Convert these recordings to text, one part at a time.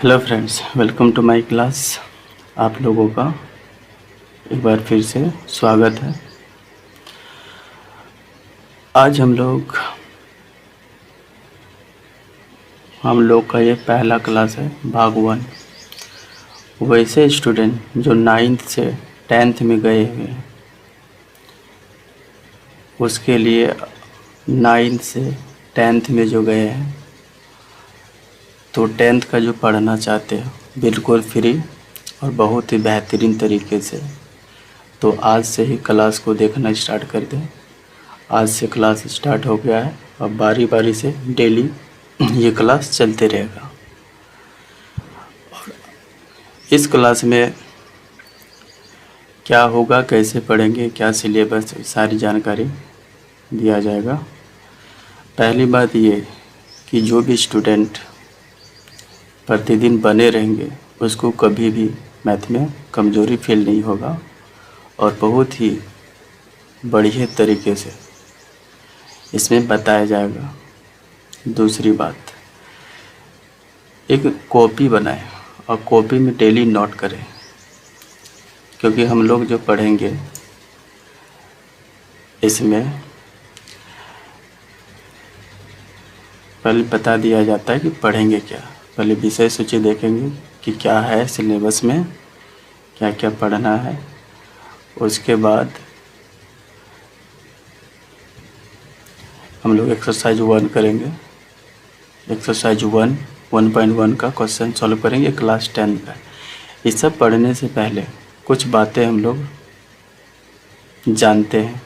Hello friends, welcome to my class. आप लोगों का एक बार फिर से स्वागत है। आज हम लोग का ये पहला क्लास है, भाग 1। वैसे स्टूडेंट जो 9th से 10th में गए हुए हैं उसके लिए 9th से 10th में जो गए हैं तो 10th का जो पढ़ना चाहते हो बिल्कुल फ्री और बहुत ही बेहतरीन तरीके से, तो आज से ही क्लास को देखना स्टार्ट कर दें। आज से क्लास स्टार्ट हो गया है और बारी बारी से डेली ये क्लास चलते रहेगा। इस क्लास में क्या होगा, कैसे पढ़ेंगे, क्या सिलेबस, सारी जानकारी दिया जाएगा। पहली बात ये कि जो भी स्टूडेंट प्रतिदिन बने रहेंगे उसको कभी भी मैथ में कमज़ोरी फील नहीं होगा और बहुत ही बढ़िया तरीके से इसमें बताया जाएगा। दूसरी बात, एक कॉपी बनाएं और कॉपी में डेली नोट करें, क्योंकि हम लोग जो पढ़ेंगे इसमें पहले बता दिया जाता है कि पढ़ेंगे क्या। पहले विषय सूची देखेंगे कि क्या है सिलेबस में, क्या क्या पढ़ना है। उसके बाद हम लोग एक्सरसाइज 1 करेंगे। एक्सरसाइज 1.1 का क्वेश्चन सॉल्व करेंगे क्लास 10 का। ये सब पढ़ने से पहले कुछ बातें हम लोग जानते हैं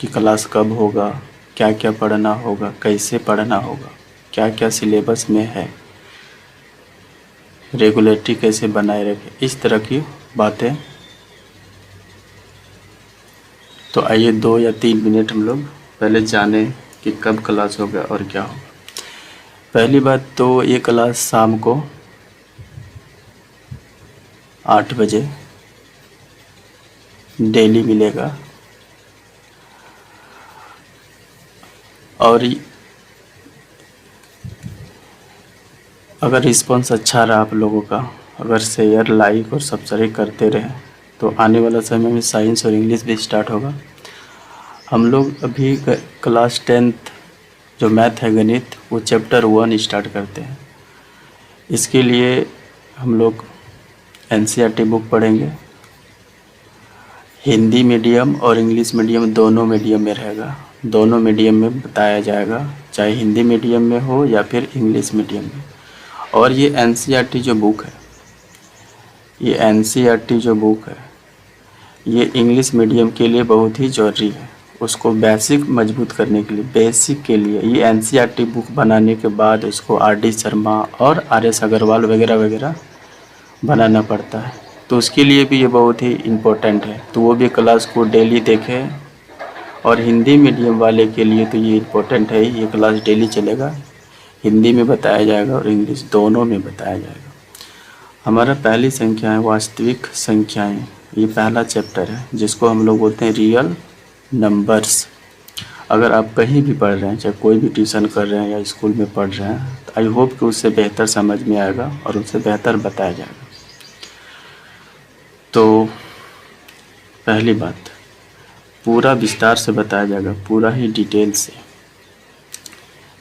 कि क्लास कब होगा, क्या क्या पढ़ना होगा, कैसे पढ़ना होगा, क्या क्या सिलेबस में है, रेगुलरिटी कैसे बनाए रखें, इस तरह की बातें। तो आइए 2 या 3 मिनट हम लोग पहले जानें कि कब क्लास होगा और क्या होगा। पहली बात तो ये क्लास शाम को 8 बजे डेली मिलेगा और अगर रिस्पॉन्स अच्छा रहा आप लोगों का, अगर शेयर, लाइक और सब्सक्राइब करते रहें तो आने वाला समय में साइंस और इंग्लिश भी स्टार्ट होगा। हम लोग अभी क्लास 10th जो मैथ है, गणित, वो चैप्टर 1 स्टार्ट करते हैं। इसके लिए हम लोग NCERT बुक पढ़ेंगे। हिंदी मीडियम और इंग्लिश मीडियम दोनों मीडियम में रहेगा, दोनों मीडियम में बताया जाएगा, चाहे हिंदी मीडियम में हो या फिर इंग्लिश मीडियम में। और ये NCERT जो बुक है, ये NCERT जो बुक है ये इंग्लिश मीडियम के लिए बहुत ही ज़रूरी है। उसको बेसिक मजबूत करने के लिए, बेसिक के लिए ये NCERT बुक बनाने के बाद उसको RD शर्मा और RS अग्रवाल वगैरह वगैरह बनाना पड़ता है, तो उसके लिए भी ये बहुत ही इम्पोर्टेंट है। तो वो भी क्लास को डेली देखें। और हिंदी मीडियम वाले के लिए तो ये इम्पोर्टेंट है, ये क्लास डेली चलेगा। हिंदी में बताया जाएगा और इंग्लिश दोनों में बताया जाएगा। हमारा पहली संख्या है वास्तविक संख्याएं। ये पहला चैप्टर है जिसको हम लोग बोलते हैं रियल नंबर्स। अगर आप कहीं भी पढ़ रहे हैं, चाहे कोई भी ट्यूशन कर रहे हैं या स्कूल में पढ़ रहे हैं, तो आई होप कि उससे बेहतर समझ में आएगा और उससे बेहतर बताया जाएगा। तो पहली बात, पूरा विस्तार से बताया जाएगा, पूरा ही डिटेल से।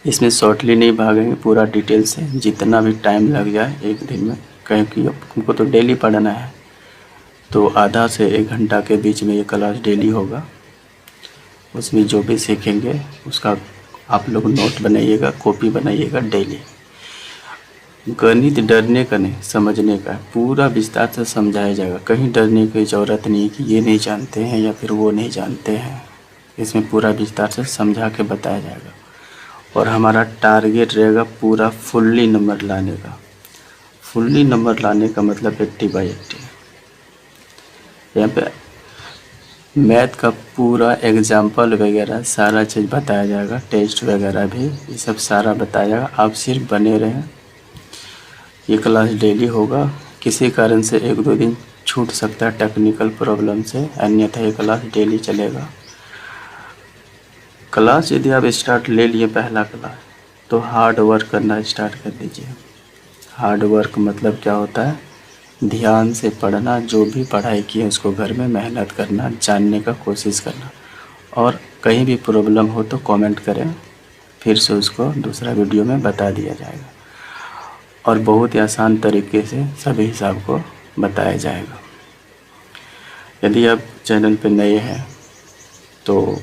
इसमें शॉर्टली नहीं भागेंगे, पूरा डिटेल से, जितना भी टाइम लग जाए एक दिन में, क्योंकि हमको तो डेली पढ़ना है। तो आधा से 1 घंटा के बीच में ये क्लास डेली होगा। उसमें जो भी सीखेंगे उसका आप लोग नोट बनाइएगा, कॉपी बनाइएगा डेली। गणित डरने का नहीं, समझने का है। पूरा विस्तार से समझाया जाएगा, कहीं डरने की ज़रूरत नहीं कि ये नहीं जानते हैं या फिर वो नहीं जानते हैं। इसमें पूरा विस्तार से समझा के बताया जाएगा और हमारा टारगेट रहेगा पूरा फुल्ली नंबर लाने का। फुल्ली नंबर लाने का मतलब 80/80। यहाँ पे मैथ का पूरा एग्जाम्पल वगैरह सारा चीज़ बताया जाएगा, टेस्ट वगैरह भी, ये सब सारा बताया जाएगा। आप सिर्फ बने रहें। ये क्लास डेली होगा। किसी कारण से 1-2 दिन छूट सकता है टेक्निकल प्रॉब्लम से, अन्यथा ये क्लास डेली चलेगा। क्लास यदि आप स्टार्ट ले लिए पहला क्लास, तो हार्ड वर्क करना स्टार्ट कर दीजिए। हार्ड वर्क मतलब क्या होता है, ध्यान से पढ़ना, जो भी पढ़ाई की है उसको घर में मेहनत करना, जानने का कोशिश करना। और कहीं भी प्रॉब्लम हो तो कमेंट करें, फिर से उसको दूसरा वीडियो में बता दिया जाएगा और बहुत ही आसान तरीके से सभी हिसाब को बताया जाएगा। यदि आप चैनल पर नए हैं तो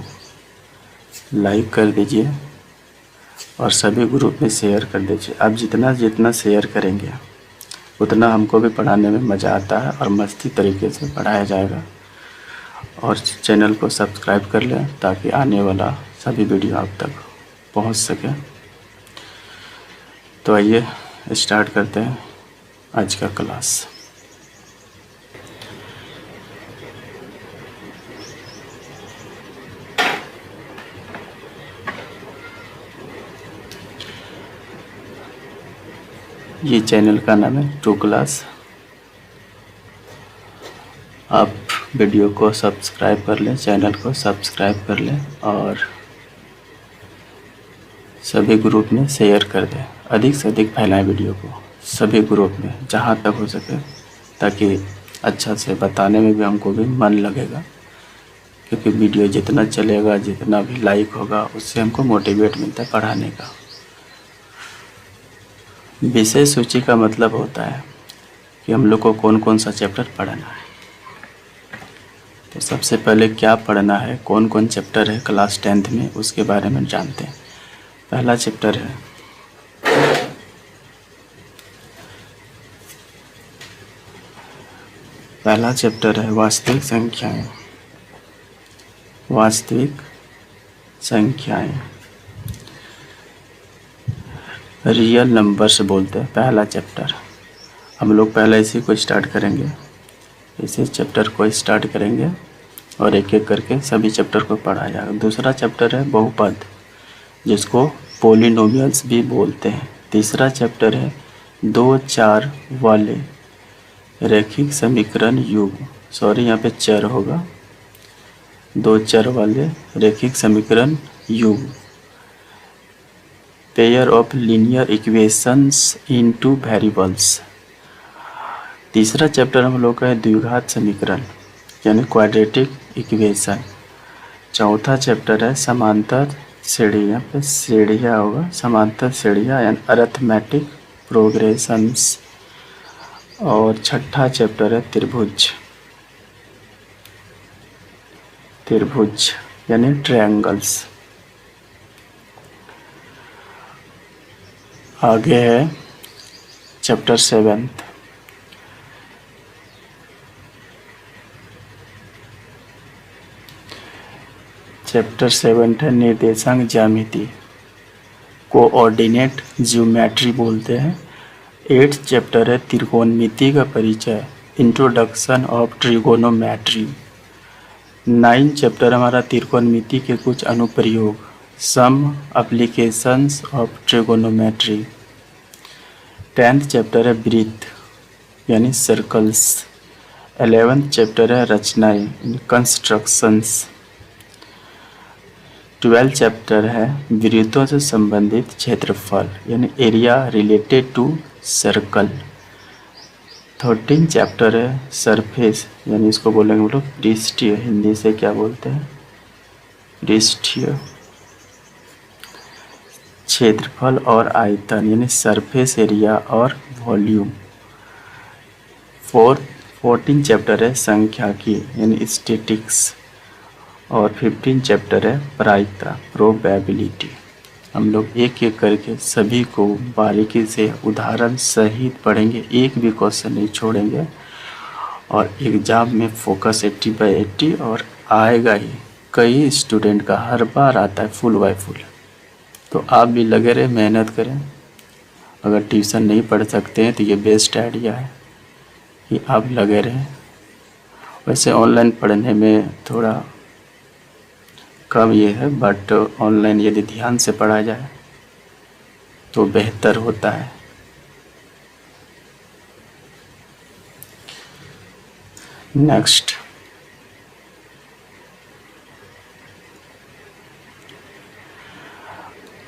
लाइक कर दीजिए और सभी ग्रुप में शेयर कर दीजिए। आप जितना जितना शेयर करेंगे उतना हमको भी पढ़ाने में मज़ा आता है और मस्ती तरीके से पढ़ाया जाएगा। और चैनल को सब्सक्राइब कर लें ताकि आने वाला सभी वीडियो आप तक पहुंच सके। तो आइए स्टार्ट करते हैं आज का क्लास। ये चैनल का नाम है 2 क्लास। आप वीडियो को सब्सक्राइब कर लें, चैनल को सब्सक्राइब कर लें और सभी ग्रुप में शेयर कर दें। अधिक से अधिक फैलाएं वीडियो को सभी ग्रुप में जहाँ तक हो सके, ताकि अच्छा से बताने में भी हमको भी मन लगेगा। क्योंकि वीडियो जितना चलेगा, जितना भी लाइक होगा, उससे हमको मोटिवेट मिलता है पढ़ाने का। विषय सूची का मतलब होता है कि हम लोग को कौन कौन सा चैप्टर पढ़ना है। तो सबसे पहले क्या पढ़ना है, कौन कौन चैप्टर है क्लास 10th में, उसके बारे में जानते हैं। पहला चैप्टर है वास्तविक संख्याएं। वास्तविक संख्याएं, रियल नंबर्स बोलते हैं पहला चैप्टर। हम लोग पहले इसी को स्टार्ट करेंगे, इसी चैप्टर को स्टार्ट करेंगे और एक एक करके सभी चैप्टर को पढ़ा जाएगा। दूसरा चैप्टर है बहुपद, जिसको पॉलिनोमियल्स भी बोलते हैं। तीसरा चैप्टर है 2 4 वाले रैखिक समीकरण युग्म, सॉरी यहाँ पे चर होगा, 2 चर वाले रैखिक समीकरण युग्म, pair of linear equations into variables. तीसरा चैप्टर हम लोग का है द्विघात समीकरण यानी क्वाड्रेटिक इक्वेशन। चौथा चैप्टर है समांतर श्रेणियाँ, पे श्रेणियाँ होगा, समांतर श्रेणियाँ यानी अरिथमेटिक प्रोग्रेशंस। और छठा चैप्टर है त्रिभुज, त्रिभुज यानी ट्रायंगल्स। आगे है चैप्टर 7th, चैप्टर 7 है निर्देशांक ज्यामिति, कोऑर्डिनेट ज्योमेट्री बोलते हैं। 8th चैप्टर है त्रिकोणमिति का परिचय, introduction of trigonometry. 9th chapter हमारा त्रिकोणमिति के कुछ अनुप्रयोग, some applications of trigonometry. 10th chapter है वृत्त यानी सर्कल्स। 11th चैप्टर है रचनाएं कंस्ट्रक्शंस। 12th चैप्टर है वृत्तों से संबंधित क्षेत्रफल यानी area related to circle. 13th chapter है सरफेस यानी इसको बोलेंगे हम लोग पृष्ठीय, हिंदी से क्या बोलते हैं, पृष्ठीय क्षेत्रफल और आयतन यानी सरफेस एरिया और वॉल्यूम। 14th चैप्टर है सांख्यिकी यानी स्टैटिक्स। और 15th चैप्टर है प्रायिकता, प्रोबेबिलिटी। हम लोग एक एक करके सभी को बारीकी से उदाहरण सहित पढ़ेंगे, एक भी क्वेश्चन नहीं छोड़ेंगे। और एग्ज़ाम में फोकस 80/80 और आएगा ही। कई स्टूडेंट का हर बार आता है फुल बाय फुल। तो आप भी लगे रहे, मेहनत करें। अगर ट्यूशन नहीं पढ़ सकते हैं तो ये बेस्ट आइडिया है कि आप लगे रहें। वैसे ऑनलाइन पढ़ने में थोड़ा कम ये है, बट ऑनलाइन यदि ध्यान से पढ़ा जाए तो बेहतर होता है। नेक्स्ट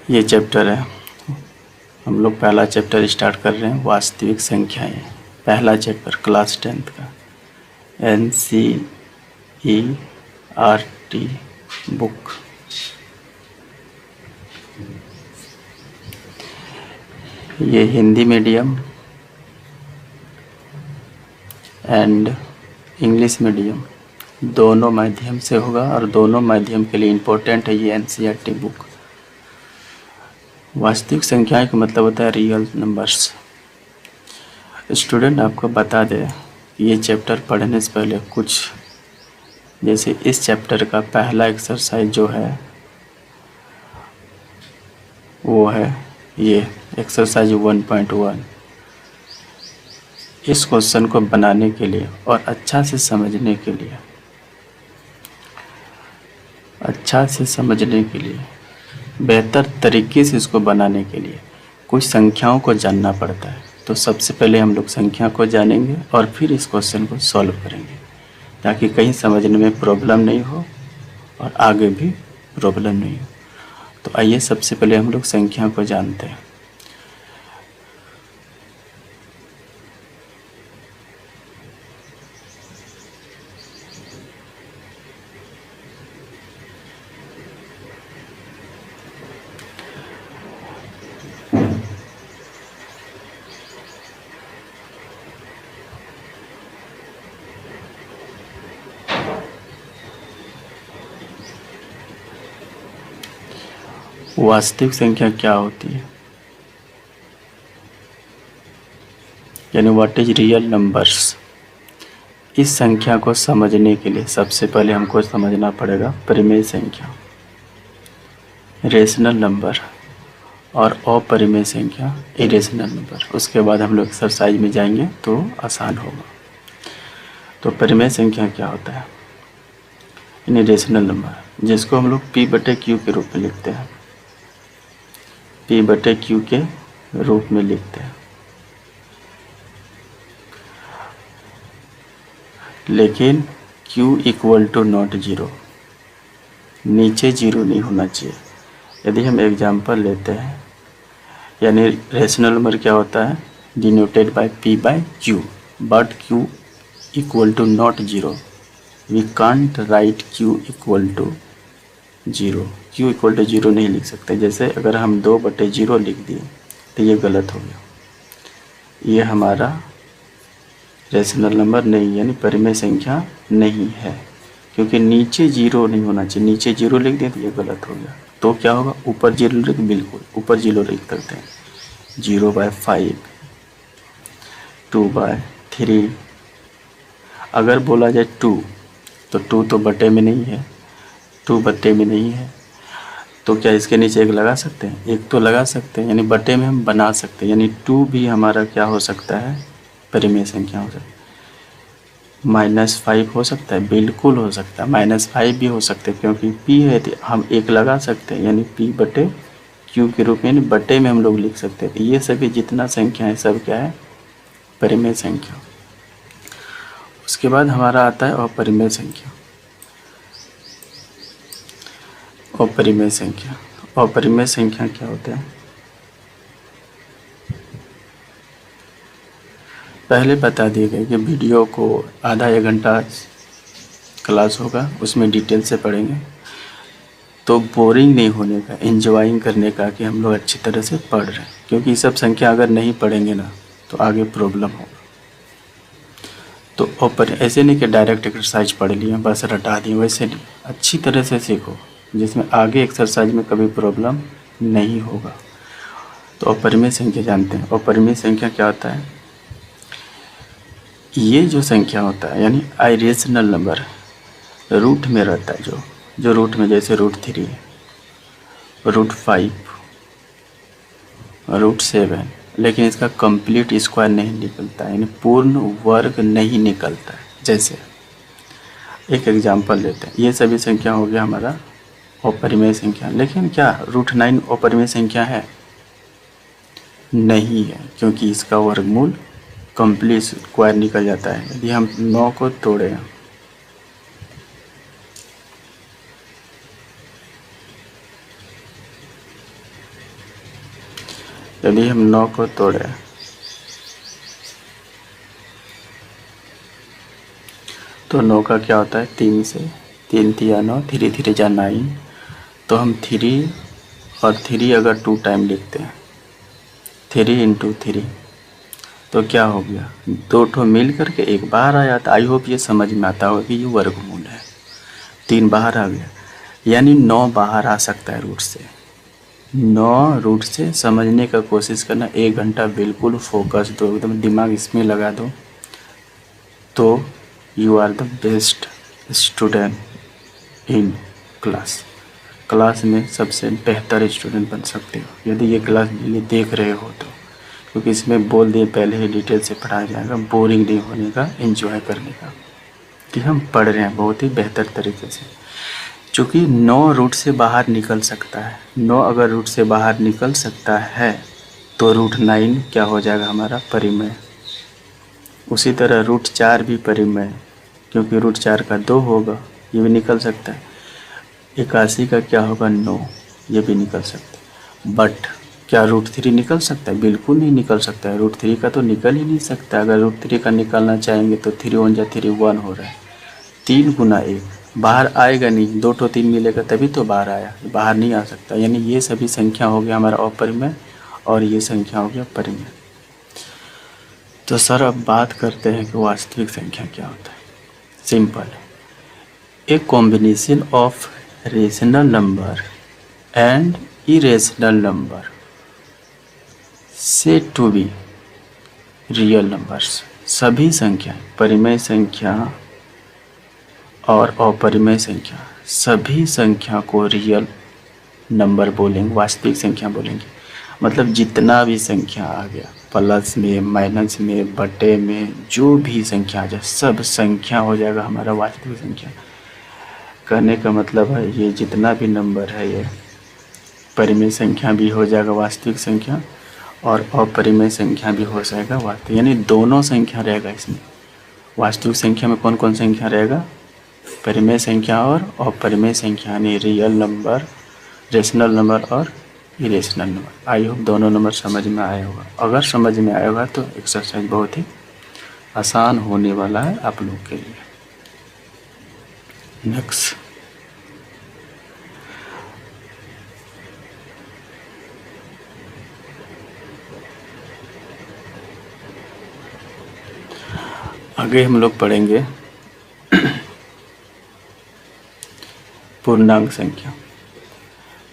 ये चैप्टर है हम लोग पहला चैप्टर स्टार्ट कर रहे हैं, वास्तविक संख्याएं। पहला चैप्टर क्लास 10th का, NCERT बुक। ये Hindi medium and English medium दोनों माध्यम से होगा, और दोनों माध्यम के लिए इम्पोर्टेंट है ये NCERT बुक। वास्तविक संख्याएं का मतलब होता है रियल नंबर्स। स्टूडेंट आपको बता दें कि ये चैप्टर पढ़ने से पहले कुछ, जैसे इस चैप्टर का पहला एक्सरसाइज जो है वो है ये एक्सरसाइज 1.1। इस क्वेश्चन को बनाने के लिए और अच्छा से समझने के लिए, बेहतर तरीके से इसको बनाने के लिए कुछ संख्याओं को जानना पड़ता है। तो सबसे पहले हम लोग संख्या को जानेंगे और फिर इस क्वेश्चन को सॉल्व करेंगे, ताकि कहीं समझने में प्रॉब्लम नहीं हो और आगे भी प्रॉब्लम नहीं हो। तो आइए सबसे पहले हम लोग संख्या को जानते हैं। वास्तविक संख्या क्या होती है, यानी व्हाट इज रियल नंबर्स। इस संख्या को समझने के लिए सबसे पहले हमको समझना पड़ेगा परिमेय संख्या, रेशनल नंबर, और अपरिमेय संख्या इरेशनल नंबर। उसके बाद हम लोग एक्सरसाइज में जाएंगे तो आसान होगा। तो परिमेय संख्या क्या होता है, यानी रेशनल नंबर, जिसको हम लोग P/Q के रूप में लिखते हैं, P/Q के रूप में लिखते हैं। लेकिन Q = नॉट 0, नीचे 0 नहीं होना चाहिए। यदि हम एग्जाम्पल लेते हैं, यानी रेशनल नंबर क्या होता है, denoted by P/Q, but Q = not 0, we can't write Q = 0। Q = 0 नहीं लिख सकते। जैसे अगर हम 2/0 लिख दिए तो ये गलत हो गया, ये हमारा रेशनल नंबर नहीं, यानी परिमेय संख्या नहीं है, क्योंकि नीचे 0 नहीं होना चाहिए। नीचे 0 लिख दिए तो ये गलत हो गया। तो क्या होगा, ऊपर 0 लिख, बिल्कुल ऊपर 0 लिख सकते हैं। 0/5, 2/3। अगर बोला जाए 2, तो 2 तो बटे में नहीं है, 2 बटे में नहीं है, तो क्या इसके नीचे एक लगा सकते हैं, एक तो लगा सकते हैं, यानी बटे में हम बना सकते हैं। यानी 2 भी हमारा क्या हो सकता है, परिमेय संख्या हो सकता है। -5 हो सकता है, बिल्कुल हो सकता है। -5 भी हो सकते हैं, क्योंकि P है तो हम एक लगा सकते हैं, यानी P/Q के रूप में, यानी बटे में हम लोग लिख सकते हैं। तो ये सभी जितना संख्या है सब क्या है, परिमेय संख्या। उसके बाद हमारा आता है अपरिमेय संख्या। अपरिमेय संख्या, अपरिमेय संख्या क्या होता है, पहले बता दिए गए कि वीडियो को आधा 1 घंटा क्लास होगा, उसमें डिटेल से पढ़ेंगे, तो बोरिंग नहीं होने का, एंजॉइंग करने का, कि हम लोग अच्छी तरह से पढ़ रहे हैं। क्योंकि ये सब संख्या अगर नहीं पढ़ेंगे ना तो आगे प्रॉब्लम होगा। तो ऐसे नहीं कि डायरेक्ट एक्सरसाइज पढ़ लिए बस रटा दिए, वैसे नहीं, अच्छी तरह से सीखो, जिसमें आगे एक्सरसाइज में कभी प्रॉब्लम नहीं होगा। तो अपरिमेय संख्या जानते हैं। अपरिमेय संख्या क्या होता है, ये जो संख्या होता है, यानी इरेशनल नंबर, रूट में रहता है, जो रूट में, जैसे √3, √5, √7, लेकिन इसका कंप्लीट स्क्वायर नहीं निकलता है, यानी पूर्ण वर्ग नहीं निकलता है। जैसे एक एग्जांपल लेते हैं, ये सभी संख्या हो गया हमारा अपरिमेय संख्या। लेकिन क्या √9 अपरिमेय संख्या है, नहीं है, क्योंकि इसका वर्गमूल कंप्लीट स्क्वायर निकल जाता है। यदि हम 9 को तोड़ें, यदि हम 9 को तोड़े तो 9 का क्या होता है 3 से, 3 तिया 9, 3 3 जा 9। तो हम 3 और 3 अगर 2 टाइम लिखते हैं, 3 इंटू 3 तो क्या हो गया, 2 ठो मिल करके एक बाहर आया। तो आई होप ये समझ में आता होगा कि ये वर्गमूल है। 3 बाहर आ गया, यानी 9 बाहर आ सकता है रूट से। 9 रूट से समझने का कोशिश करना। 1 घंटा बिल्कुल फोकस दो, एकदम दिमाग इसमें लगा दो, तो you are the best student in class में सबसे बेहतर स्टूडेंट बन सकते हो यदि ये क्लास डेली देख रहे हो तो। क्योंकि इसमें बोल दिए पहले ही डिटेल से पढ़ाया जाएगा, बोरिंग नहीं होने का, एंजॉय करने का, कि हम पढ़ रहे हैं बहुत ही बेहतर तरीके से। चूँकि 9 रूट से बाहर निकल सकता है, 9 अगर रूट से बाहर निकल सकता है तो रूट 9 क्या हो जाएगा हमारा परिमेय। उसी तरह रूट 4 भी परिमेय है, क्योंकि रूट 4 का 2 होगा, ये भी निकल सकता है। 81 का क्या होगा 9, ये भी निकल सकता है। बट क्या रूट 3 निकल सकता है? बिल्कुल नहीं निकल सकता है। रूट 3 का तो निकल ही नहीं सकता। अगर रूट 3 का निकालना चाहेंगे तो 3 1 जा 3 1 हो रहा है, 3 गुना 1 बाहर आएगा नहीं, 2 ठो 3 मिलेगा तभी तो बाहर आया, बाहर नहीं आ सकता। यानी ये सभी संख्या हो गया हमारा अपरिमेय और ये संख्या हो गया परिमेय। तो सर अब बात करते हैं कि वास्तविक संख्या क्या होता है। Simple, a combination of rational number and irrational number said to be real numbers. सभी संख्या, परिमेय संख्या और अपरिमेय संख्या, सभी संख्या को रियल नंबर बोलेंगे, वास्तविक संख्या बोलेंगे। मतलब जितना भी संख्या आ गया, प्लस में, माइनस में, बटे में, जो भी संख्या आ जाए सब संख्या हो जाएगा हमारा वास्तविक संख्या। कहने का मतलब है ये जितना भी नंबर है ये परिमेय संख्या भी हो जाएगा वास्तविक संख्या और अपरिमेय संख्या भी हो जाएगा वास्तविक, यानी दोनों संख्या रहेगा इसमें। वास्तविक संख्या में कौन कौन संख्या रहेगा? परिमेय संख्या और अपरिमेय संख्या, यानी रियल नंबर, रेशनल नंबर और इरेशनल नंबर। आई होप दोनों नंबर समझ में आया होगा। अगर समझ में आया होगा तो एक्सरसाइज बहुत ही आसान होने वाला है आप लोग के लिए। नेक्स्ट, आगे हम लोग पढ़ेंगे पूर्णांक संख्या।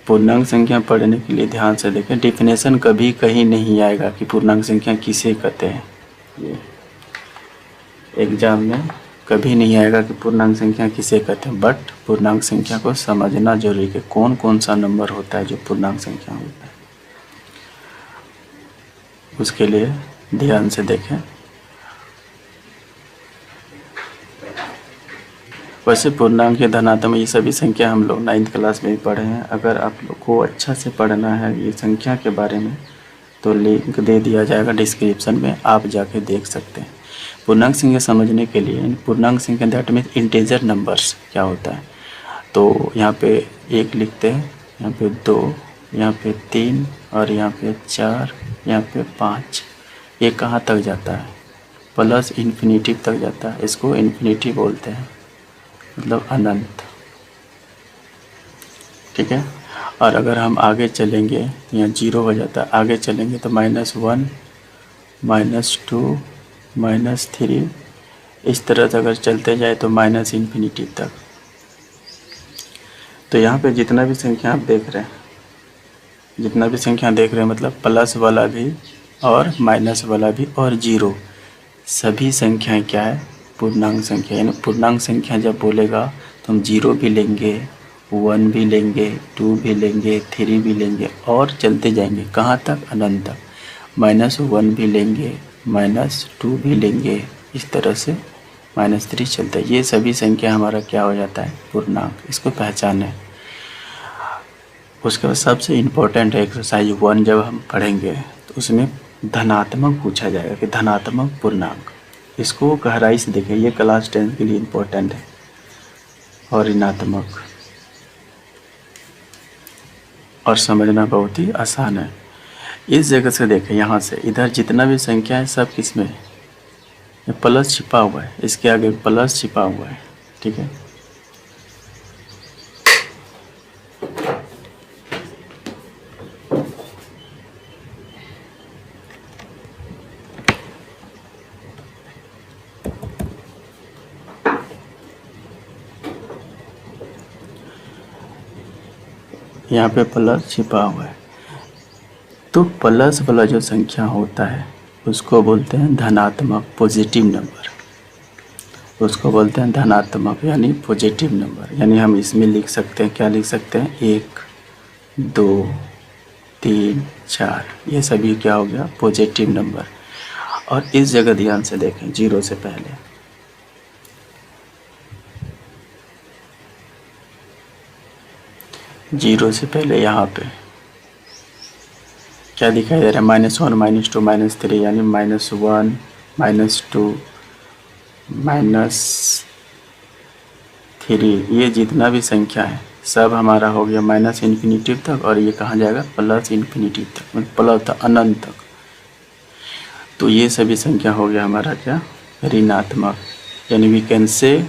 पूर्णांक संख्या पढ़ने के लिए ध्यान से देखें। डिफिनेशन कभी कहीं नहीं आएगा कि पूर्णांक संख्या किसे कहते हैं। ये एग्जाम में कभी नहीं आएगा कि पूर्णांक संख्या किसे कहते हैं, बट पूर्णांक संख्या को समझना जरूरी है। कौन कौन सा नंबर होता है जो पूर्णांक संख्या होता है, उसके लिए ध्यान से देखें। वैसे पूर्णांक या धनात्मक ये सभी संख्या हम लोग 9th क्लास में भी पढ़े हैं। अगर आप लोग को अच्छा से पढ़ना है ये संख्या के बारे में तो लिंक दे दिया जाएगा डिस्क्रिप्शन में, आप जाके देख सकते हैं। पूर्णांक संख्या समझने के लिए, पूर्णांक संख्या दैट मीन्स इंटीजर नंबर्स क्या होता है, तो यहाँ पे 1 लिखते हैं, यहाँ पे 2, यहाँ पे 3 और यहाँ पे 4, यहाँ पे 5। ये कहाँ तक जाता है? प्लस इन्फिनिटी तक जाता है। इसको इन्फिनिटी बोलते हैं, मतलब अनंत। ठीक है। और अगर हम आगे चलेंगे, यहाँ 0 हो जाता है, आगे चलेंगे तो -1, -2, -3, इस तरह से अगर चलते जाए तो माइनस इन्फिनिटी तक। तो यहाँ पे जितना भी संख्या आप देख रहे हैं, जितना भी संख्या देख रहे हैं मतलब प्लस वाला भी और माइनस वाला भी और 0, सभी संख्याएं क्या है? पूर्णांक संख्या। यानी पूर्णांक संख्या जब बोलेगा तो हम 0 भी लेंगे, 1 भी लेंगे, 2 भी लेंगे, 3 भी लेंगे और चलते जाएंगे कहाँ तक? अनंत तक। -1 भी लेंगे, -2 भी लेंगे, इस तरह से -3 चलता है। ये सभी संख्या हमारा क्या हो जाता है? पूर्णांक। इसको पहचानें। उसके बाद सबसे इम्पोर्टेंट है एक्सरसाइज 1 जब हम पढ़ेंगे तो उसमें धनात्मक पूछा जाएगा कि धनात्मक पूर्णांक। इसको गहराई से देखें, ये क्लास 10 के लिए इम्पोर्टेंट है। और ऋणात्मक, और समझना बहुत ही आसान है। इस जगह से देखें, यहाँ से इधर जितना भी संख्या है सब किस में है, ये प्लस छिपा हुआ है, इसके आगे प्लस छिपा हुआ है, ठीक है। यहाँ पे प्लस छिपा हुआ है, तो प्लस वाला जो संख्या होता है उसको बोलते हैं धनात्मक, पॉजिटिव नंबर, उसको बोलते हैं धनात्मक यानी पॉजिटिव नंबर। यानी हम इसमें लिख सकते हैं, क्या लिख सकते हैं, 1 2 3 4, ये सभी क्या हो गया, पॉजिटिव नंबर। और इस जगह ध्यान से देखें, 0 से पहले, जीरो से पहले यहाँ पे क्या दिखाई दे रहा है, -1 -2 -3, यानी -1 -2 -3, ये जितना भी संख्या है सब हमारा हो गया माइनस इन्फिनिटी तक, और ये कहाँ जाएगा, प्लस इन्फिनिटी तक, मतलब प्लस तक, अनंत तक। तो ये सभी संख्या हो गया हमारा क्या, ऋणात्मक। यानी we can say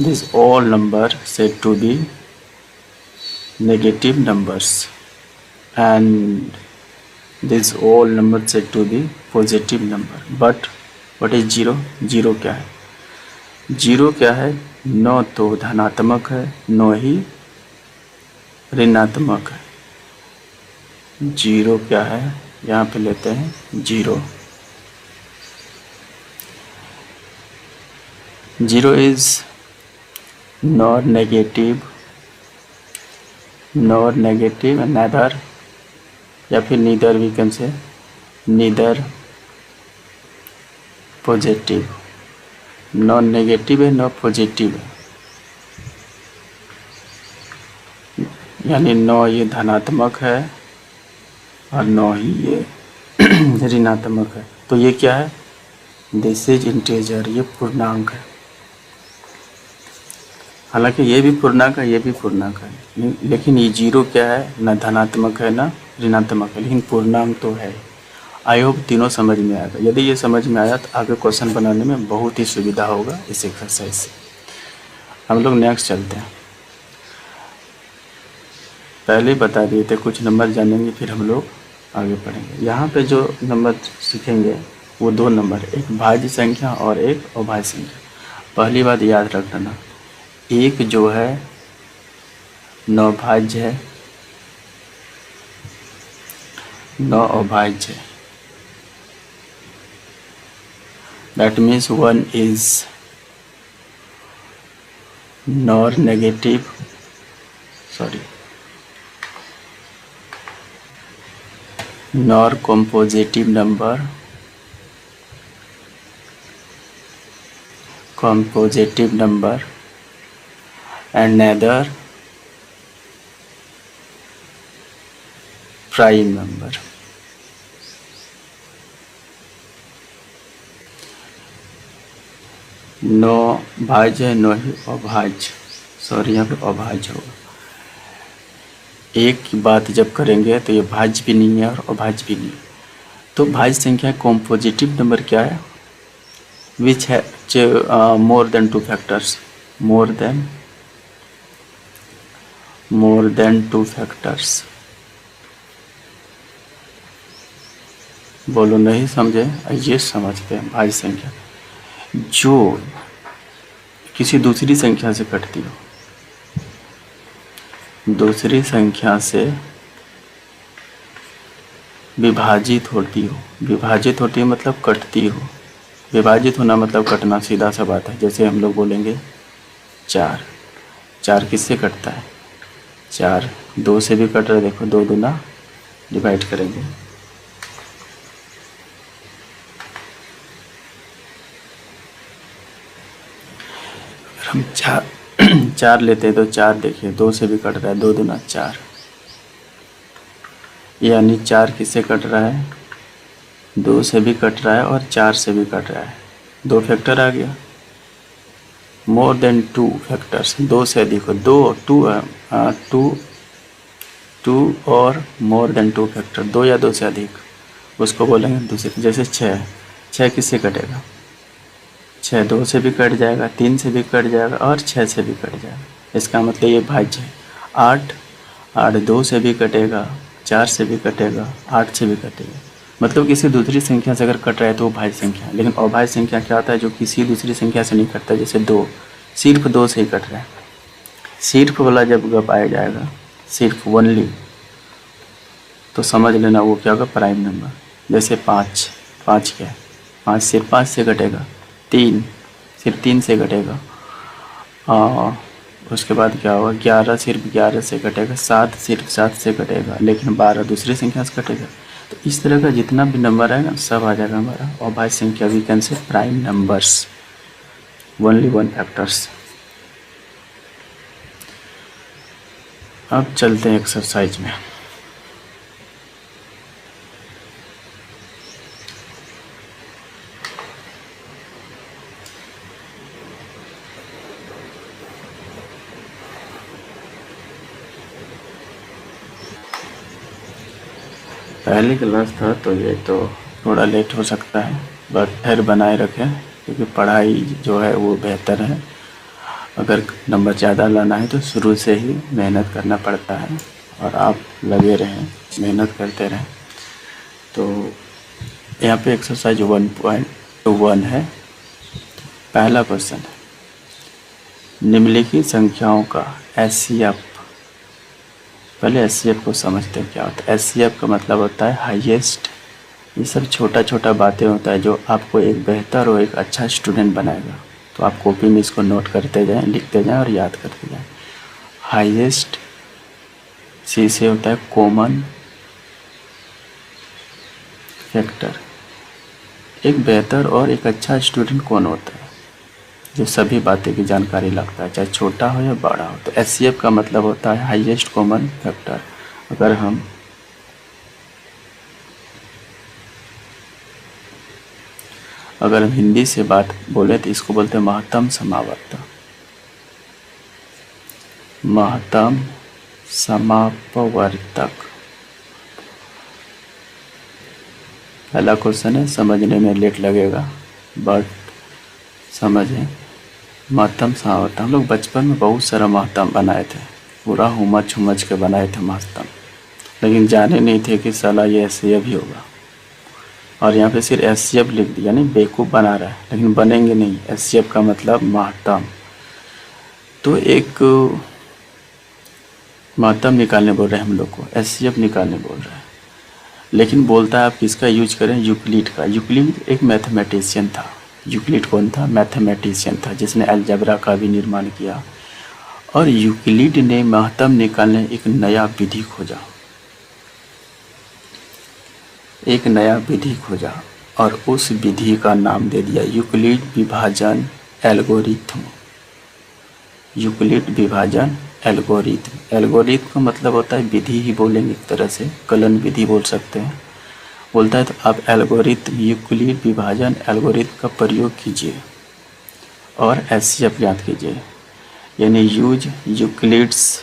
this all number said to be negative numbers and this all number said to be positive number. But what is zero? Zero क्या है, जीरो क्या है, न तो धनात्मक है न ही ऋणात्मक है। जीरो क्या है, यहाँ पे लेते हैं zero. Zero is not negative, not negative neither, या फिर neither, we can say neither positive, non negative है नॉट पॉजिटिव है, यानी नौ ये धनात्मक है और नौ ही ये ऋणात्मक है। तो ये क्या है, दिस इज इंटीजर, ये पूर्णांक है। हालांकि ये भी पूर्णांक है, ये भी पूर्णांक है, लेकिन ये जीरो क्या है, न धनात्मक है न ऋणात्मक है, लेकिन पूर्णांक तो है। आई होप तीनों समझ में आएगा। यदि ये समझ में आया तो आगे क्वेश्चन बनाने में बहुत ही सुविधा होगा इस एक्सरसाइज से। हम लोग नेक्स्ट चलते हैं। पहले बता दिए थे, कुछ नंबर जानेंगे फिर हम लोग आगे पढ़ेंगे। यहाँ पे जो नंबर सीखेंगे वो दो नंबर, एक भाज्य संख्या और एक अभाज्य संख्या। पहली बात याद रख लेना, एक जो है नवभाज्य है, नौ अभाज्य है। That means one is nor negative, nor compositive number, and neither prime number. नो भाज्य है, नो ही अभाज्य, यहाँ पे अभाज्य होगा। एक बात जब करेंगे तो ये भाज्य भी नहीं है और अभाज्य भी नहीं है। तो भाज्य संख्या कॉम्पोजिटिव नंबर क्या है, विच है more than two factors, more than two factors. बोलो नहीं समझे, ये समझते हैं। भाज्य संख्या जो किसी दूसरी संख्या से कटती हो, दूसरी संख्या से विभाजित होती हो, विभाजित होती है मतलब कटती हो। विभाजित होना मतलब कटना, सीधा सा बात है। जैसे हम लोग बोलेंगे चार, चार किससे कटता है, चार दो से भी कट रहा है, देखो दो दूना डिवाइड करेंगे, हम चार लेते हैं तो चार देखिए दो से भी कट रहा है, दो दूना चार, यानी चार किससे कट रहा है, दो से भी कट रहा है और चार से भी कट रहा है। दो फैक्टर आ गया, मोर देन टू फैक्टर्स, दो से अधिक हो, दो 2 और मोर देन 2 फैक्टर, 2 या 2 से अधिक, उसको बोलेंगे दूसरे। जैसे 6, 6 किससे कटेगा? 6 2 से भी कट जाएगा, 3 से भी कट जाएगा और 6 से भी कट जाएगा। इसका मतलब ये भाज्य है। 8, 8 2 से भी कटेगा, 4 से भी कटेगा, 8 से भी कटेगा। मतलब किसी दूसरी संख्या से अगर कट रहा है तो वो भाज्य संख्या है। लेकिन अभाज्य संख्या क्या होता है? जो किसी दूसरी संख्या से नहीं कटता। जैसे 2 सिर्फ 2 से ही कट रहा है। सिर्फ वाला जब गप आया जाएगा, सिर्फ ओनली, तो समझ लेना वो क्या होगा? Prime number. जैसे 5, 5 क्या है? 5 सिर्फ 5 से कटेगा। 3 सिर्फ 3 से कटेगा। उसके बाद क्या होगा? 11 सिर्फ 11 से कटेगा। 7 सिर्फ 7 से कटेगा, लेकिन 12 दूसरी संख्या से कटेगा। तो इस तरह का जितना भी नंबर है ना, सब आ जाएगा हमारा अभाज्य संख्या। We can say prime numbers, only 1 factors. अब चलते हैं एक्सरसाइज में। पहली क्लास था तो ये तो थोड़ा लेट हो सकता है, बट फिर बनाए रखें, क्योंकि पढ़ाई जो है वो बेहतर है। अगर नंबर ज़्यादा लाना है तो शुरू से ही मेहनत करना पड़ता है, और आप लगे रहें, मेहनत करते रहें। तो यहाँ पे एक्सरसाइज 1.1 है। पहला क्वेश्चन है, निम्नलिखित संख्याओं का HCF। पहले HCF को समझते हैं क्या होता है। HCF का मतलब होता है हाईएस्ट। ये सब छोटा छोटा बातें होता है जो आपको एक बेहतर और एक अच्छा स्टूडेंट बनाएगा। तो आप कॉपी में इसको नोट करते जाएं, लिखते जाएं और याद करते जाएं। हाईएस्ट, C से होता है कॉमन फैक्टर। एक बेहतर और एक अच्छा स्टूडेंट कौन होता है? जो सभी बातें की जानकारी लगता है, चाहे छोटा हो या बड़ा हो। तो HCF का मतलब होता है हाईएस्ट कॉमन फैक्टर। अगर हम हिंदी से बात बोले तो इसको बोलते हैं महत्तम समावर्त। महत्तम समापवर्तक। पहला क्वेश्चन है, समझने में लेट लगेगा, बट समझें। महत्तम समावर्तक, हम लोग बचपन में बहुत सारा महत्तम बनाए थे, पूरा हुमच हुमच के बनाए थे महत्तम, लेकिन जाने नहीं थे कि साला ये HCF भी होगा। और यहाँ पे सिर्फ HCF लिख दिया, नहीं बेवकूफ़ बना रहा है, लेकिन बनेंगे नहीं। HCF का मतलब महत्तम। तो एक महत्तम निकालने बोल रहे हैं हम लोग को, HCF निकालने बोल रहे हैं, लेकिन बोलता है आप किसका यूज करें? यूक्लिड का। यूक्लिड एक मैथमेटिशियन था। यूक्लिड कौन था? मैथमेटिशियन था, जिसने अलजेब्रा का भी निर्माण किया। और यूक्लिड ने महत्तम निकालने एक नया विधि खोजा, एक नया विधि खोजा, और उस विधि का नाम दे दिया यूक्लिड विभाजन एल्गोरिथम। यूक्लिड विभाजन एल्गोरिथम। एल्गोरिथम का मतलब होता है विधि ही बोलेंगे, एक तरह से कलन विधि बोल सकते हैं। बोलता है तो आप एल्गोरिथम, यूक्लिड विभाजन एल्गोरिथम का प्रयोग कीजिए और HCF याद कीजिए। यानी use Euclid's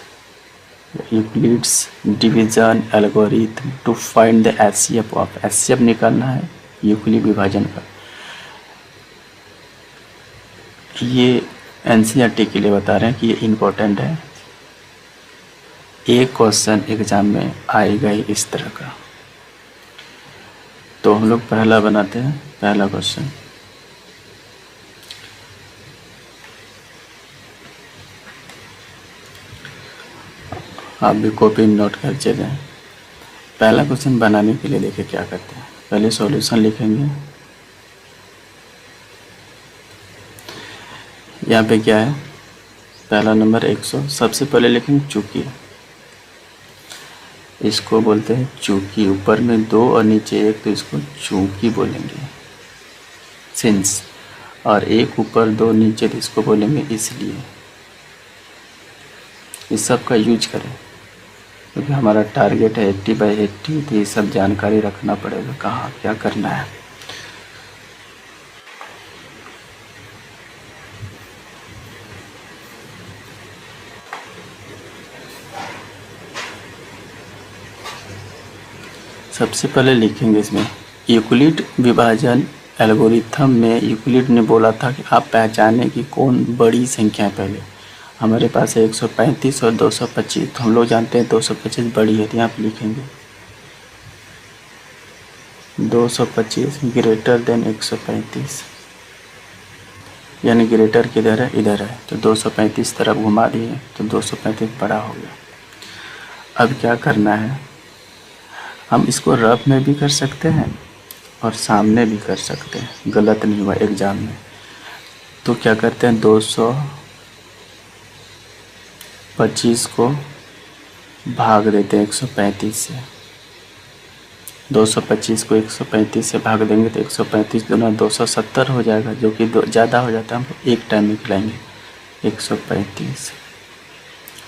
division algorithm to find the HCF ऑफ। HCF निकालना है यूक्लिड विभाजन का। ये NCERT के लिए बता रहे हैं कि ये इम्पोर्टेंट है। एक क्वेश्चन एग्जाम में आएगा ही इस तरह का। तो हम लोग पहला बनाते हैं, पहला क्वेश्चन। आप भी कॉपी नोट कर चलें। पहला क्वेश्चन बनाने के लिए देखिए क्या करते हैं। पहले सॉल्यूशन लिखेंगे। यहाँ पे क्या है? पहला नंबर 100। सबसे पहले लिखेंगे चूंकि, इसको बोलते हैं चूंकि। ऊपर में 2 और नीचे 1, तो इसको चूंकि बोलेंगे, सिंस। और 1 ऊपर 2 नीचे, तो इसको बोलेंगे इसलिए। इस सब का यूज करें, क्योंकि हमारा टारगेट है 80/80। तो ये सब जानकारी रखना पड़ेगा, कहाँ क्या करना है। सबसे पहले लिखेंगे इसमें यूक्लिड विभाजन एल्गोरिथम में यूक्लिड ने बोला था कि आप पहचानें कि कौन बड़ी संख्या है। पहले हमारे पास है 135 और 225, तो हम लोग जानते हैं 225 बड़ी है, तो यहाँ पर लिखेंगे 225 ग्रेटर देन 135, यानी ग्रेटर किधर है, इधर है, तो 235 तरफ घुमा दिए तो 235 बड़ा हो गया। अब क्या करना है, हम इसको रफ में भी कर सकते हैं और सामने भी कर सकते हैं, गलत नहीं हुआ एग्ज़ाम में। तो क्या करते हैं, 225 को भाग देते हैं 135 से। 225 को 135 से भाग देंगे तो 135 दूना 270 हो जाएगा, जो कि ज़्यादा हो जाता है, हम एक टाइम में खिलाएंगे 135।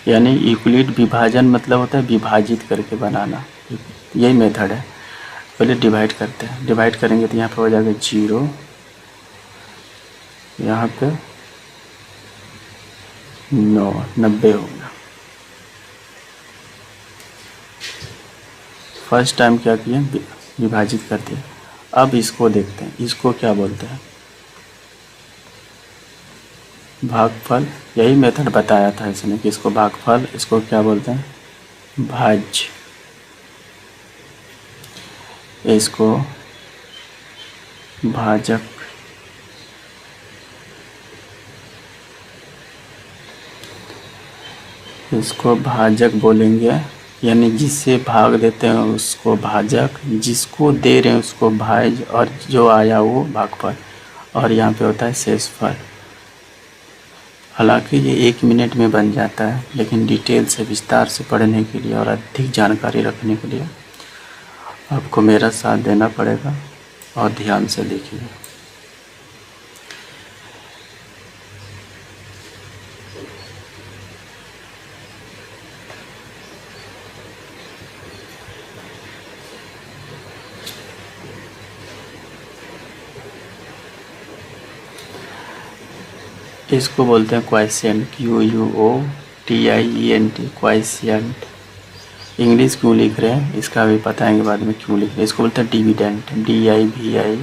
यानी यूक्लिड विभाजन मतलब होता है विभाजित करके बनाना, यही मेथड है। पहले डिवाइड करते हैं, डिवाइड करेंगे तो यहाँ पे हो जाएगा 0, यहाँ पे 9, 90 हो गया। फर्स्ट टाइम क्या किए, विभाजित कर दिया। अब इसको देखते हैं, इसको क्या बोलते हैं, भागफल। यही मेथड बताया था इसने कि इसको भागफल, इसको क्या बोलते हैं, भाज्य, इसको भाजक, इसको भाजक बोलेंगे, यानी जिससे भाग देते हैं उसको भाजक, जिसको दे रहे हैं उसको भाज्य, और जो आया वो भागफल। और यहाँ पे होता है शेषफल। हालांकि ये 1 मिनट में बन जाता है, लेकिन डिटेल से विस्तार से पढ़ने के लिए और अधिक जानकारी रखने के लिए आपको मेरा साथ देना पड़ेगा और ध्यान से देखिए। इसको बोलते हैं क्वाइसेंट, QUOTIENT, क्वाइसेंट। इंग्लिश क्यों लिख रहे हैं इसका भी बताएंगे बाद में क्यों लिख रहे हैं। इसको बोलते हैं डिविडेंट, DIVIDENT,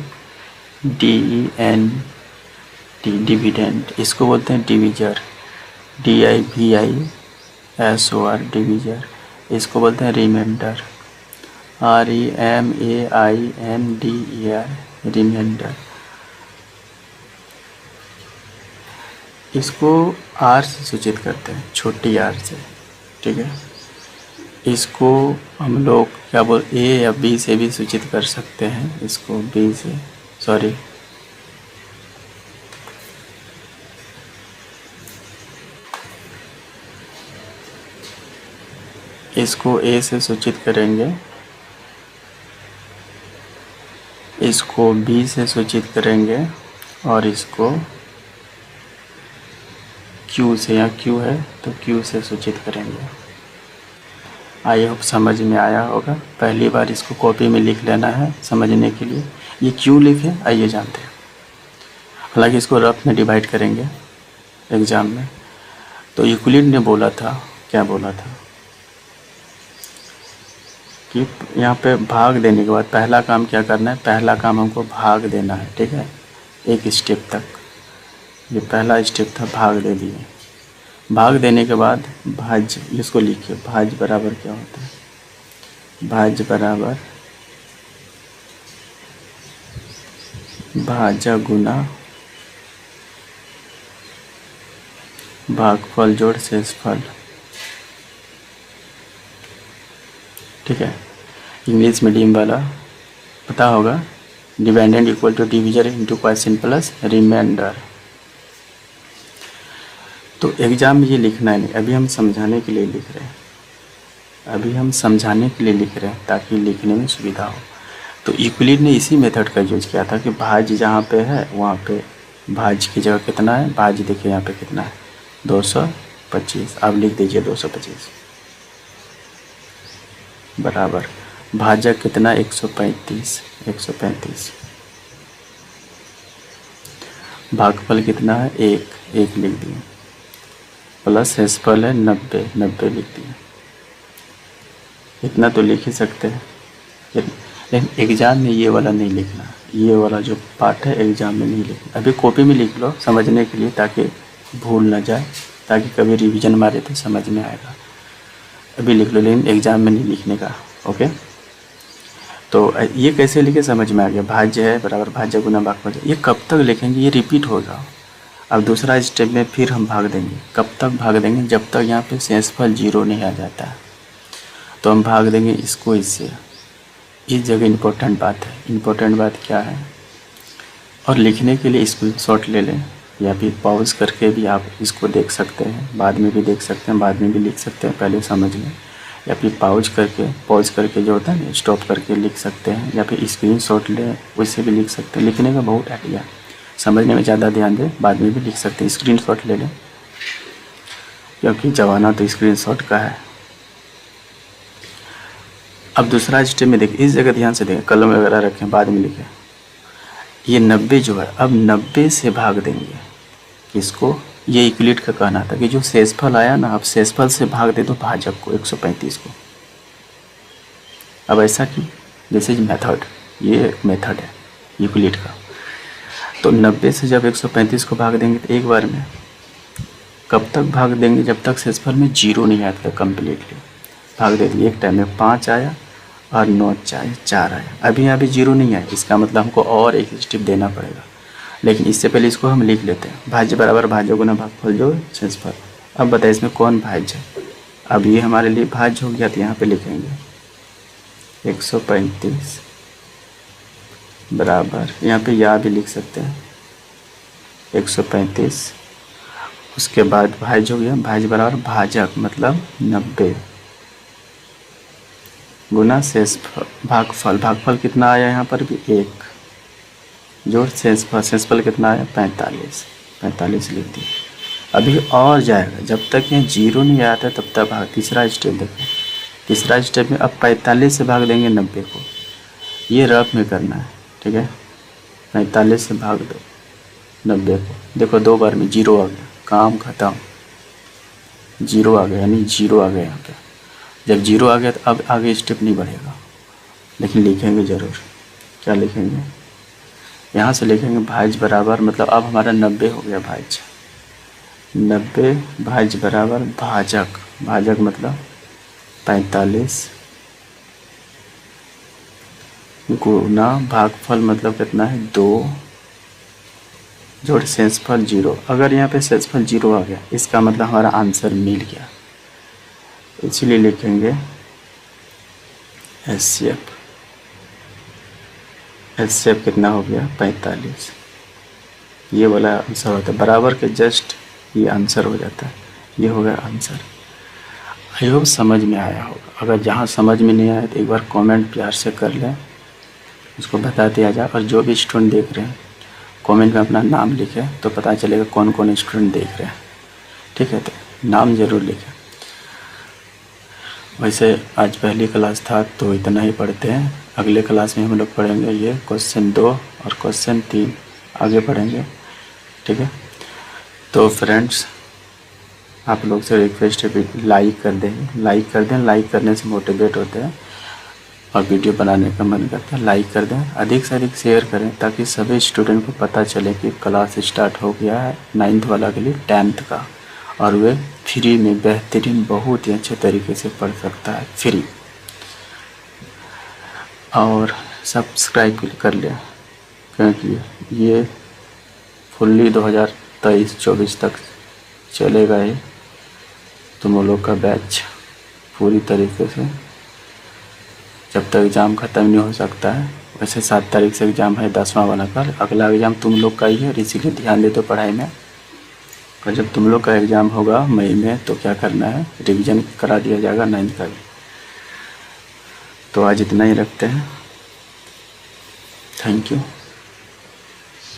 डिविडेंट। इसको बोलते हैं डिविजर, DIVISOR, डिविजर। इसको बोलते हैं रिमाइंडर, REMAINDER, रिमाइंडर। इसको R से सूचित करते हैं, छोटी r से, ठीक है। इसको हम लोग क्या बोल, A या B से भी सूचित कर सकते हैं, इसको B से, सॉरी, इसको A से सूचित करेंगे, इसको B से सूचित करेंगे, और इसको Q से, या Q है तो Q से सूचित करेंगे। आई होप समझ में आया होगा। पहली बार इसको कॉपी में लिख लेना है समझने के लिए। ये क्यों लिखे आइए जानते हैं। हालांकि इसको रफ में डिवाइड करेंगे एग्ज़ाम में। तो यूक्लिड ने बोला था, क्या बोला था कि यहाँ पे भाग देने के बाद पहला काम क्या करना है, पहला काम हमको भाग देना है, ठीक है, एक स्टेप तक। ये पहला स्टेप था, भाग दे दिए। भाग देने के बाद भाज्य, इसको लिखिए, भाज्य बराबर क्या होता है, भाज्य बराबर भाज्य गुना भागफल जोड़ शेषफल, ठीक है। इंग्लिश मीडियम वाला पता होगा, dependent equal to divisor into question plus remainder. तो एग्ज़ाम में ये लिखना है नहीं, अभी हम समझाने के लिए लिख रहे हैं, अभी हम समझाने के लिए लिख रहे हैं ताकि लिखने में सुविधा हो। तो यूक्लिड ने इसी मेथड का यूज किया था कि भाज्य जहाँ पे है वहाँ पे भाज्य की जगह कितना है, भाज्य देखिए यहाँ पे कितना है 225, आप लिख दीजिए 225 बराबर भाजक कितना 135, 135 भागफल कितना है 1 लिख दिए, प्लस शेषफल है 90 लिख दिए। इतना तो लिख ही सकते हैं। लेकिन एग्ज़ाम में ये वाला नहीं लिखना, ये वाला जो पार्ट है एग्ज़ाम में नहीं लिखना। अभी कॉपी में लिख लो समझने के लिए, ताकि भूल ना जाए, ताकि कभी रिवीजन मारे तो समझ में आएगा। अभी लिख लो, लेकिन एग्ज़ाम में नहीं लिखने का। ओके, तो ये कैसे लिखे समझ में आ गया। भाज्य है बराबर भाज्य गुना भागफल, ये कब तक लिखेंगे, ये रिपीट होगा। अब दूसरा स्टेप में फिर हम भाग देंगे। कब तक भाग देंगे, जब तक यहाँ पे शेषफल 0 नहीं आ जाता है, तो हम भाग देंगे इसको इससे। इस जगह इम्पोर्टेंट बात है, इम्पोर्टेंट बात क्या है, और लिखने के लिए स्क्रीनशॉट ले लें, या फिर पॉज करके भी आप इसको देख सकते हैं, बाद में भी देख सकते हैं, बाद में भी लिख सकते हैं, पहले समझ लें। या फिर पॉज करके जो होता है ना, स्टॉप करके लिख सकते हैं, या फिर स्क्रीनशॉट लें, उससे भी लिख सकते हैं। लिखने का बहुत आइडिया, समझने में ज़्यादा ध्यान दें, बाद में भी लिख सकते हैं। स्क्रीनशॉट ले लें, क्योंकि ज़माना तो स्क्रीनशॉट का है। अब दूसरा स्टेप में देखिए, इस जगह ध्यान से देखें, कलम वगैरह रखें, बाद में लिखें। ये 90 जो है, अब 90 से भाग देंगे किसको, ये यूक्लिड का कहना था कि जो शेषफल आया ना, अब शेषफल से भाग दे दो भाजक को, 135 को। अब ऐसा क्यों, दिस इज मेथड, ये मेथड है यूक्लिड का। तो 90 से जब 135 को भाग देंगे तो एक बार में, कब तक भाग देंगे, जब तक शेषफल में 0 नहीं आता कम्प्लीटली भाग दे दिए। एक टाइम में 5 आया और 9 4 आया। अभी यहाँ भी 0 नहीं आया, इसका मतलब हमको और एक स्टेप देना पड़ेगा। लेकिन इससे पहले इसको हम लिख लेते हैं, भाज्य बराबर भाज्य गुना भागफल जो शेषफल। अब बताइए इसमें कौन भाज्य है। अब ये हमारे लिए भाज्य हो गया, तो यहाँ पे लिखेंगे 135 बराबर, यहाँ पे या भी लिख सकते हैं 135। उसके बाद भाज्य हो गया, भाज्य बराबर भाजक मतलब 90 गुना शेषफल भागफल। भागफल कितना आया यहाँ पर भी 1 जोड़ शेषफल, शेषफल कितना आया 45 लिख दिए। अभी और जाएगा, जब तक यहाँ 0 नहीं आता तब तक भाग। तीसरा स्टेप देखें, तीसरा स्टेप में अब 45 से भाग देंगे 90 को, ये रफ में करना है, ठीक है। 45 से भाग दो 90 को, देखो 2 बार में 0 आ गया, काम खत्म। 0 आ गया, यानी 0 आ गया यहाँ पे। जब 0 आ गया तो अब आगे स्टेप नहीं बढ़ेगा, लेकिन लिखेंगे ज़रूर। क्या लिखेंगे, यहाँ से लिखेंगे भाज्य बराबर, मतलब अब हमारा 90 हो गया भाज्य, 90 भाज्य बराबर भाजक, भाजक मतलब 45 गुना भागफल मतलब कितना है 2 जोड़ शेषफल 0। अगर यहाँ पे शेषफल 0 आ गया, इसका मतलब हमारा आंसर मिल गया, इसलिए लिखेंगे HCF। HCF कितना हो गया 45। ये वाला आंसर होता है, बराबर के जस्ट ये आंसर हो जाता है, ये हो गया आंसर। आई होप समझ में आया होगा। अगर जहाँ समझ में नहीं आया तो एक बार कमेंट प्यार से कर लें, उसको बताते आ जाए। और जो भी स्टूडेंट देख रहे हैं कमेंट में अपना नाम लिखें, तो पता चलेगा कौन कौन स्टूडेंट देख रहे हैं, ठीक है। तो नाम ज़रूर लिखें। वैसे आज पहली क्लास था तो इतना ही पढ़ते हैं। अगले क्लास में हम लोग पढ़ेंगे ये क्वेश्चन 2 और क्वेश्चन 3 आगे पढ़ेंगे, ठीक है। तो फ्रेंड्स, आप लोग से रिक्वेस्ट है लाइक कर दें, लाइक कर दें। लाइक करने से मोटिवेट होते हैं और वीडियो बनाने का मन करता है। लाइक कर दें, अधिक से अधिक शेयर करें, ताकि सभी स्टूडेंट को पता चले कि क्लास स्टार्ट हो गया है 9th वाला के लिए 10th का, और वे फ्री में बेहतरीन बहुत ही अच्छे तरीके से पढ़ सकता है, फ्री। और सब्सक्राइब कर लें, क्योंकि ये फुल्ली 2023-24 तक चलेगा ये तुम लोग का बैच पूरी तरीके से, जब तक एग्ज़ाम ख़त्म नहीं हो सकता है। वैसे 7 तारीख से एग्ज़ाम है 10वां वाला का, अगला एग्ज़ाम तुम लोग का ही है, इसीलिए ध्यान दे दो पढ़ाई में। और जब तुम लोग का एग्ज़ाम होगा मई में, तो क्या करना है, रिवीजन करा दिया जाएगा 9th का भी। तो आज इतना ही रखते हैं, थैंक यू।